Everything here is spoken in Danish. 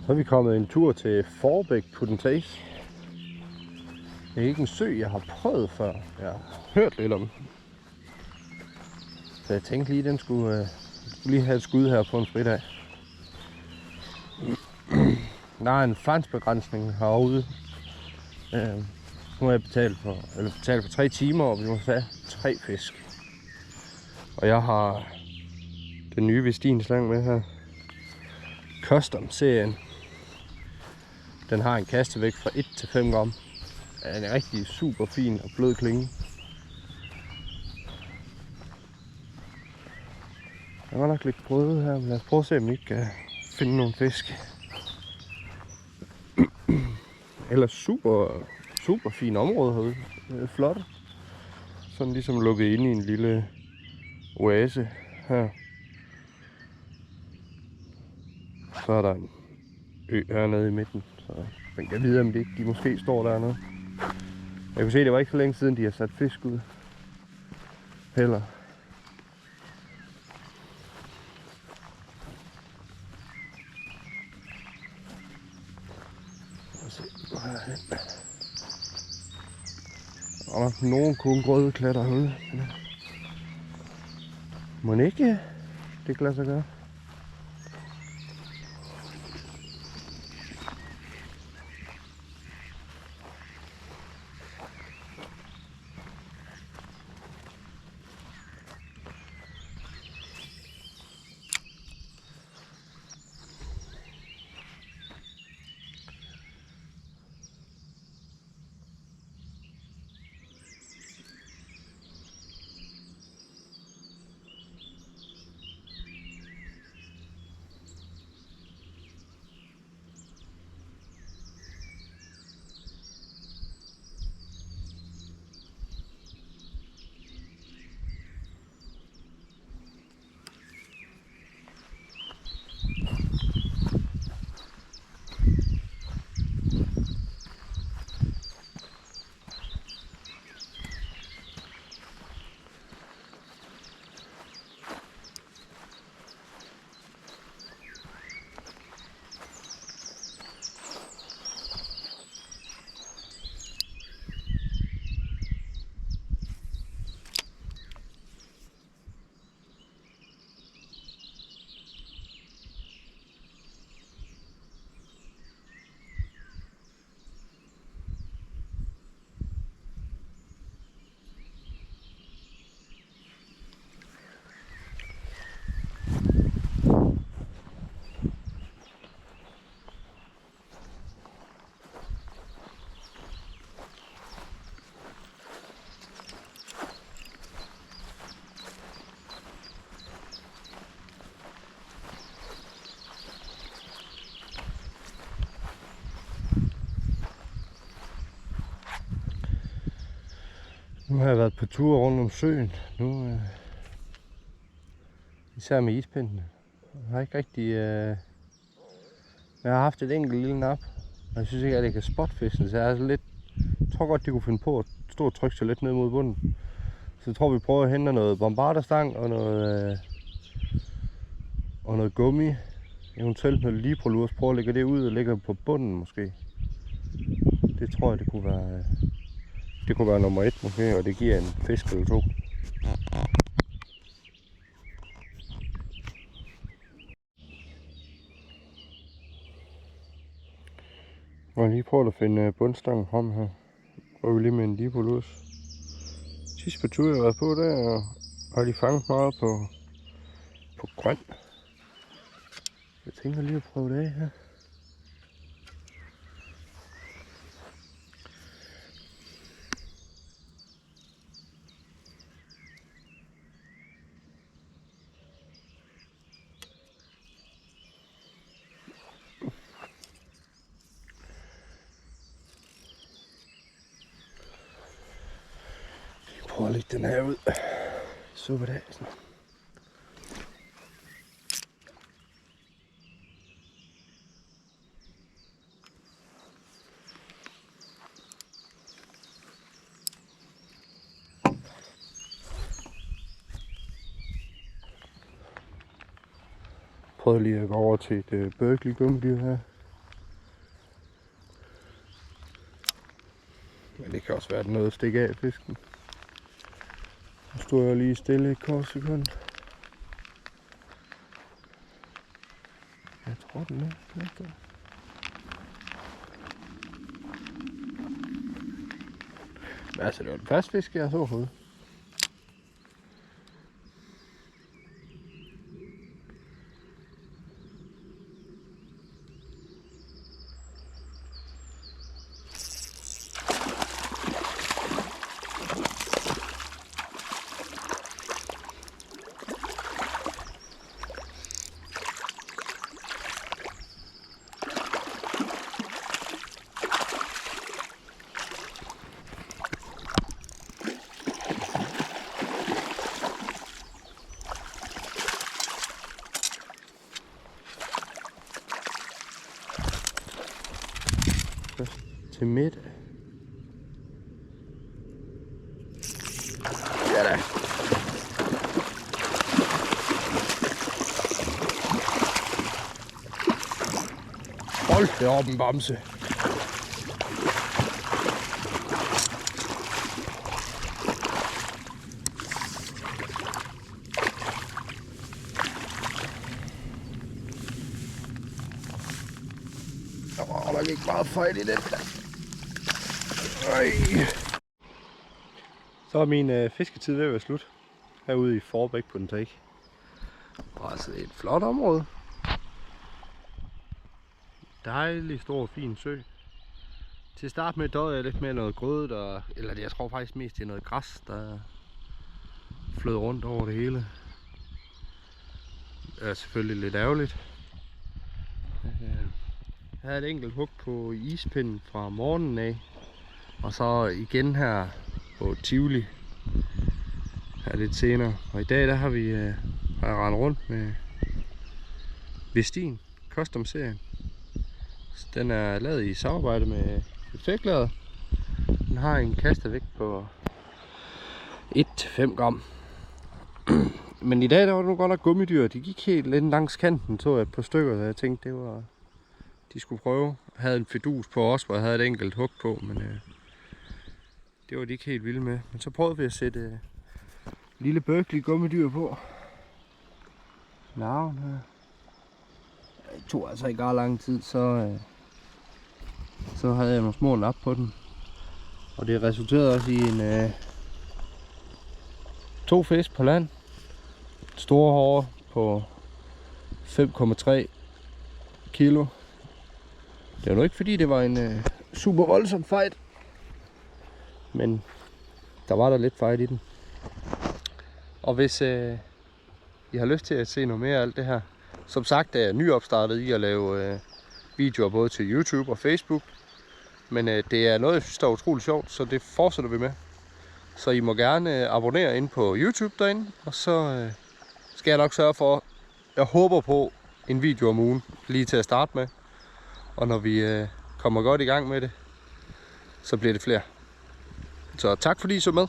Så er vi kommet en tur til Forbæk Potentage. Det er ikke en sø, jeg har prøvet før. Jeg har hørt lidt om. Så jeg tænkte lige, den skulle lige have et skud her på en fridag. Der er en fangstsbegrænsning herude. Nu har jeg betalt for 3 timer, og vi må tage 3 fisk. Og jeg har den nye Vestin-slang med her. Custom-serien. Den har en kastevægt fra 1 til 5 gram. Den er rigtig super fin og blød klinge. Der var nok lidt grøde her, men lad os prøve at se, om vi ikke kan finde nogle fisk. Ellers super fin område herude. Det er flot. Sådan ligesom lukket ind i en lille oase her. Så er der en ø hernede i midten, så man kan vide, om det ikke de måske står dernede. Jeg kunne se, det var ikke så længe siden, de har sat fisk ud. Heller. Og nogen kunne grøde klatter herude. Må ikke det kan lade sig gøre. Nu har jeg været på tur rundt om søen. Nu, især med ispinden. Jeg har ikke rigtig... jeg har haft et enkelt lille nap. Og jeg synes ikke, at jeg kan spotte fisken. Så jeg er altså lidt... Jeg tror godt, de kunne finde på at stå og trykke sig lidt ned mod bunden. Så jeg tror, vi prøver at hente noget bombarderstang og noget gummi. Eventuelt noget librolurs. Prøve at lægge det ud og lægge på bunden måske. Det tror jeg, det kunne være... Det kunne være nummer 1 måske, og det giver en fisk eller 2. Og jeg lige prøvet at finde bundstangen frem her. Prøver vi lige med en librolurs. Sidste par ture jeg har været på der, og har de fanget meget på grøn. Jeg tænker lige at prøve det af her. Prøv at lægge den her ud. Super dag. Prøv lige at gå over til et Berkeley gummidyr her. kan også være, at noget stikker af fisken. Nu står jeg lige stille et kort sekund. Jeg tror, den er der. Men altså, det var en fast fisk, jeg så herude. Til middag. Ja da. Hold da op en bamse. Der gik meget fejl i den der. Så er min fisketid ved at være slut. Herude i Forbæk på den tæk. Og altså et flot område. Dejlig stor fin sø. Til at starte med døde jeg lidt med noget grøde der, eller jeg tror faktisk mest det er noget græs der flød rundt over det hele. Det er selvfølgelig lidt ærgerligt. Jeg havde et enkelt hug på ispinden fra morgenen af. Og så igen her på Tivoli her lidt senere. Og i dag der har jeg rendt rundt med Vestin Custom serien. Den er lavet i samarbejde med Effektlader. Den har en kastevægt på 1-5 gram. Men i dag der var det nu godt nok gummidyr. De gik helt lidt langs kanten, så jeg et par stykker, så jeg tænkte det var de skulle prøve. Jeg havde en fidus på os, hvor jeg havde et enkelt hug på, men det var de ikke helt vilde med. Men så prøvede vi at sætte lille Berkeley gummidyr på. Navn her. Det tog altså ikke ret lang tid, så havde jeg nogle små nap på den. Og det resulterede også i en 2 fisk på land. Store hårde på 5,3 kilo. Det var nu ikke fordi det var en super voldsom fight. Men der var der lidt fight i den. Og hvis I har lyst til at se noget mere af alt det her. Som sagt er jeg nyopstartet i at lave videoer både til YouTube og Facebook. Men det er noget jeg synes der er utroligt sjovt, så det fortsætter vi med. Så I må gerne abonnere ind på YouTube derinde. Og så skal jeg nok sørge for, jeg håber på en video om ugen lige til at starte med. Og når vi kommer godt i gang med det, så bliver det flere. Så tak fordi I så med.